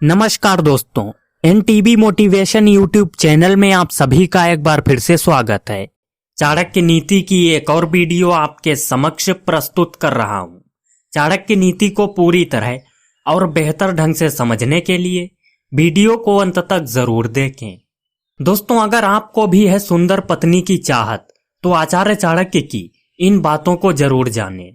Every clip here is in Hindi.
नमस्कार दोस्तों, एनटीबी मोटिवेशन यूट्यूब चैनल में आप सभी का एक बार फिर से स्वागत है। चाणक्य नीति की एक और वीडियो आपके समक्ष प्रस्तुत कर रहा हूं। चाणक्य नीति को पूरी तरह और बेहतर ढंग से समझने के लिए वीडियो को अंत तक जरूर देखें। दोस्तों, अगर आपको भी है सुंदर पत्नी की चाहत तो आचार्य चाणक्य की इन बातों को जरूर जानें।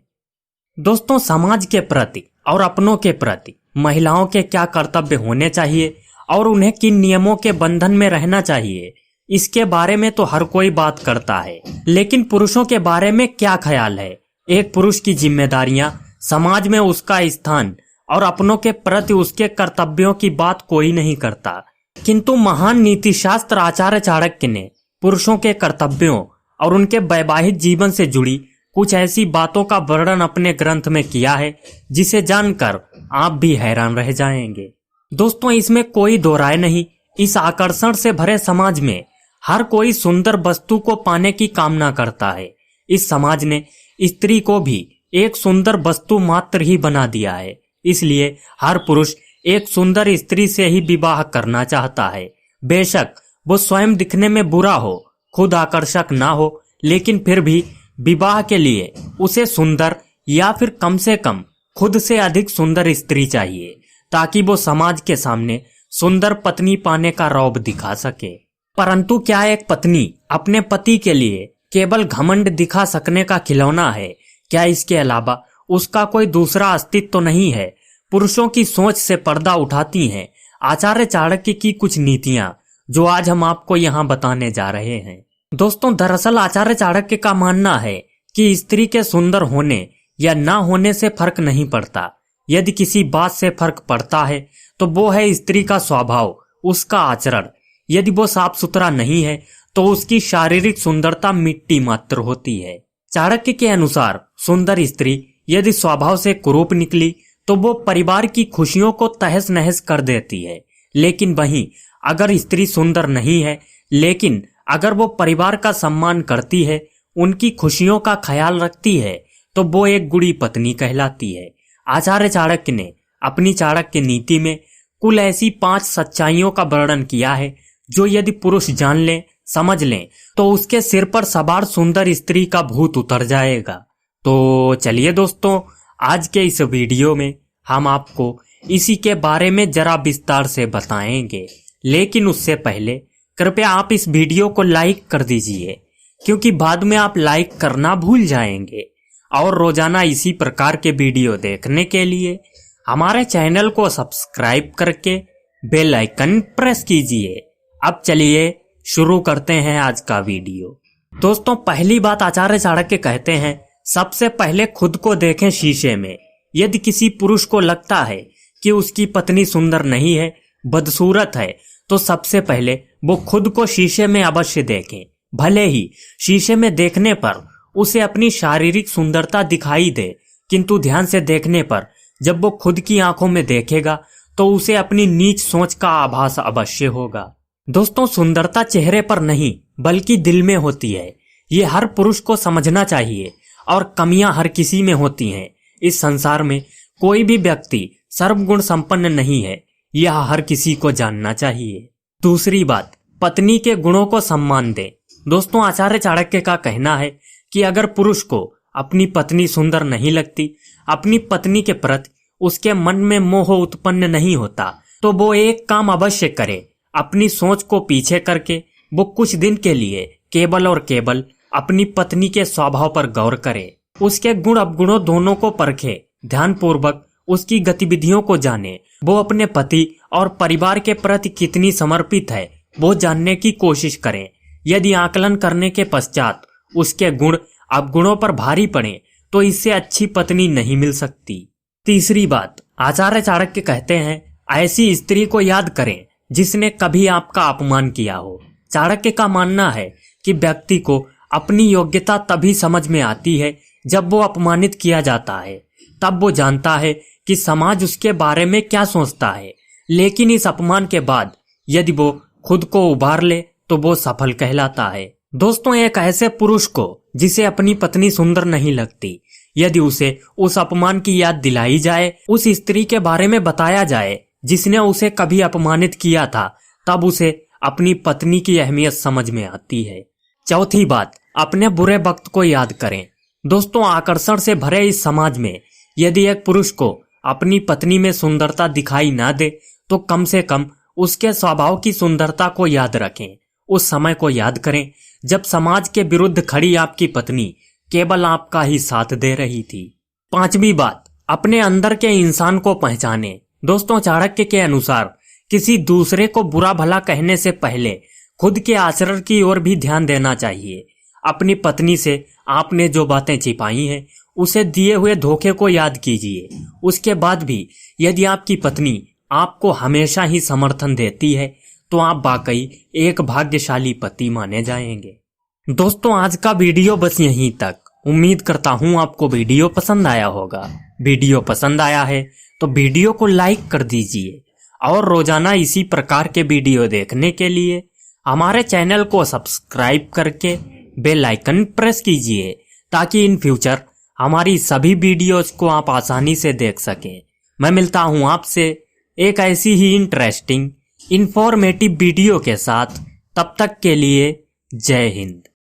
दोस्तों, समाज के प्रति और अपनों के प्रति महिलाओं के क्या कर्तव्य होने चाहिए और उन्हें किन नियमों के बंधन में रहना चाहिए, इसके बारे में तो हर कोई बात करता है, लेकिन पुरुषों के बारे में क्या ख्याल है? एक पुरुष की जिम्मेदारियां, समाज में उसका स्थान और अपनों के प्रति उसके कर्तव्यों की बात कोई नहीं करता। किंतु महान नीति शास्त्र आचार्य चाणक्य ने पुरुषों के कर्तव्यों और उनके वैवाहिक जीवन से जुड़ी कुछ ऐसी बातों का वर्णन अपने ग्रंथ में किया है जिसे जानकर आप भी हैरान रह जाएंगे। दोस्तों, इसमें कोई दो राय नहीं, इस आकर्षण से भरे समाज में हर कोई सुंदर वस्तु को पाने की कामना करता है। इस समाज ने स्त्री को भी एक सुंदर वस्तु मात्र ही बना दिया है, इसलिए हर पुरुष एक सुंदर स्त्री से ही विवाह करना चाहता है। बेशक वो स्वयं दिखने में बुरा हो, खुद आकर्षक ना हो, लेकिन फिर भी विवाह के लिए उसे सुंदर या फिर कम से कम खुद से अधिक सुंदर स्त्री चाहिए, ताकि वो समाज के सामने सुंदर पत्नी पाने का रौब दिखा सके। परंतु क्या एक पत्नी अपने पति के लिए केवल घमंड दिखा सकने का खिलौना है? क्या इसके अलावा उसका कोई दूसरा अस्तित्व तो नहीं है? पुरुषों की सोच से पर्दा उठाती हैं आचार्य चाणक्य की कुछ नीतियां, जो आज हम आपको यहाँ बताने जा रहे हैं। दोस्तों, दरअसल आचार्य चाणक्य का मानना है कि स्त्री के सुंदर होने या ना होने से फर्क नहीं पड़ता। यदि किसी बात से फर्क पड़ता है तो वो है स्त्री का स्वभाव, उसका आचरण। यदि वो साफ सुथरा नहीं है तो उसकी शारीरिक सुंदरता मिट्टी मात्र होती है। चाणक्य के अनुसार सुंदर स्त्री यदि स्वभाव से कुरूप निकली तो वो परिवार की खुशियों को तहस नहस कर देती है। लेकिन वहीं अगर स्त्री सुंदर नहीं है, लेकिन अगर वो परिवार का सम्मान करती है, उनकी खुशियों का ख्याल रखती है, तो वो एक गुणी पत्नी कहलाती है। आचार्य चाणक्य ने अपनी चाणक्य नीति में कुल ऐसी 5 सच्चाइयों का वर्णन किया है, जो यदि पुरुष जान लें, समझ लें, तो उसके सिर पर सवार सुंदर स्त्री का भूत उतर जाएगा। तो चलिए दोस्तों, आज के इस वीडियो में हम आपको इसी के बारे में जरा विस्तार से बताएंगे। लेकिन उससे पहले कृपया आप इस वीडियो को लाइक कर दीजिए, क्योंकि बाद में आप लाइक करना भूल जाएंगे। और रोजाना इसी प्रकार के वीडियो देखने के लिए हमारे चैनल को सब्सक्राइब करके बेल आइकन प्रेस कीजिए। अब चलिए शुरू करते हैं आज का वीडियो। दोस्तों, पहली बात आचार्य चाणक्य कहते हैं, सबसे पहले खुद को देखें शीशे में। यदि किसी पुरुष को लगता है कि उसकी पत्नी सुंदर नहीं है, बदसूरत है, तो सबसे पहले वो खुद को शीशे में अवश्य देखें। भले ही शीशे में देखने पर उसे अपनी शारीरिक सुंदरता दिखाई दे, किंतु ध्यान से देखने पर जब वो खुद की आंखों में देखेगा तो उसे अपनी नीच सोच का आभास अवश्य होगा। दोस्तों, सुंदरता चेहरे पर नहीं बल्कि दिल में होती है, ये हर पुरुष को समझना चाहिए। और कमियां हर किसी में होती हैं। इस संसार में कोई भी व्यक्ति सर्वगुण संपन्न नहीं है, यह हर किसी को जानना चाहिए। दूसरी बात, पत्नी के गुणों को सम्मान दे। दोस्तों, आचार्य चाणक्य का कहना है कि अगर पुरुष को अपनी पत्नी सुंदर नहीं लगती, अपनी पत्नी के प्रति उसके मन में मोह उत्पन्न नहीं होता, तो वो एक काम अवश्य करे। अपनी सोच को पीछे करके वो कुछ दिन के लिए केवल और केवल अपनी पत्नी के स्वभाव पर गौर करे, उसके गुण अवगुणों दोनों को परखे, ध्यानपूर्वक उसकी गतिविधियों को जाने। वो अपने पति और परिवार के प्रति कितनी समर्पित है, वो जानने की कोशिश करें। यदि आकलन करने के पश्चात उसके गुण अवगुणों पर भारी पड़े तो इससे अच्छी पत्नी नहीं मिल सकती। तीसरी बात, आचार्य चाणक्य कहते हैं, ऐसी स्त्री को याद करें जिसने कभी आपका अपमान किया हो। चाणक्य का मानना है कि व्यक्ति को अपनी योग्यता तभी समझ में आती है जब वो अपमानित किया जाता है। तब वो जानता है कि समाज उसके बारे में क्या सोचता है। लेकिन इस अपमान के बाद यदि वो खुद को उभार ले तो वो सफल कहलाता है। दोस्तों, एक ऐसे पुरुष को जिसे अपनी पत्नी सुंदर नहीं लगती, यदि उसे उस अपमान की याद दिलाई जाए, उस स्त्री के बारे में बताया जाए जिसने उसे कभी अपमानित किया था, तब उसे अपनी पत्नी की अहमियत समझ में आती है। चौथी बात, अपने बुरे वक्त को याद करें। दोस्तों, आकर्षण से भरे इस समाज में यदि एक पुरुष को अपनी पत्नी में सुंदरता दिखाई ना दे तो कम से कम उसके स्वभाव की सुंदरता को याद रखें। उस समय को याद करें जब समाज के विरुद्ध खड़ी आपकी पत्नी केवल आपका ही साथ दे रही थी। पांचवी बात, अपने अंदर के इंसान को पहचाने। दोस्तों, चाणक्य के अनुसार किसी दूसरे को बुरा भला कहने से पहले खुद के आचरण की ओर भी ध्यान देना चाहिए। अपनी पत्नी से आपने जो बातें छिपाई हैं उसे दिए हुए धोखे को याद कीजिए। उसके बाद भी यदि आपकी पत्नी आपको हमेशा ही समर्थन देती है तो आप वाकई एक भाग्यशाली पति माने जाएंगे। दोस्तों, आज का वीडियो बस यहीं तक। उम्मीद करता हूं आपको वीडियो पसंद आया होगा। वीडियो पसंद आया है तो वीडियो को लाइक कर दीजिए और रोजाना इसी प्रकार के वीडियो देखने के लिए हमारे चैनल को सब्सक्राइब करके बेल आइकन प्रेस कीजिए ताकि इन फ्यूचर हमारी सभी वीडियोज को आप आसानी से देख सकें। मैं मिलता हूं आपसे एक ऐसी ही इंटरेस्टिंग इंफॉर्मेटिव वीडियो के साथ। तब तक के लिए जय हिंद।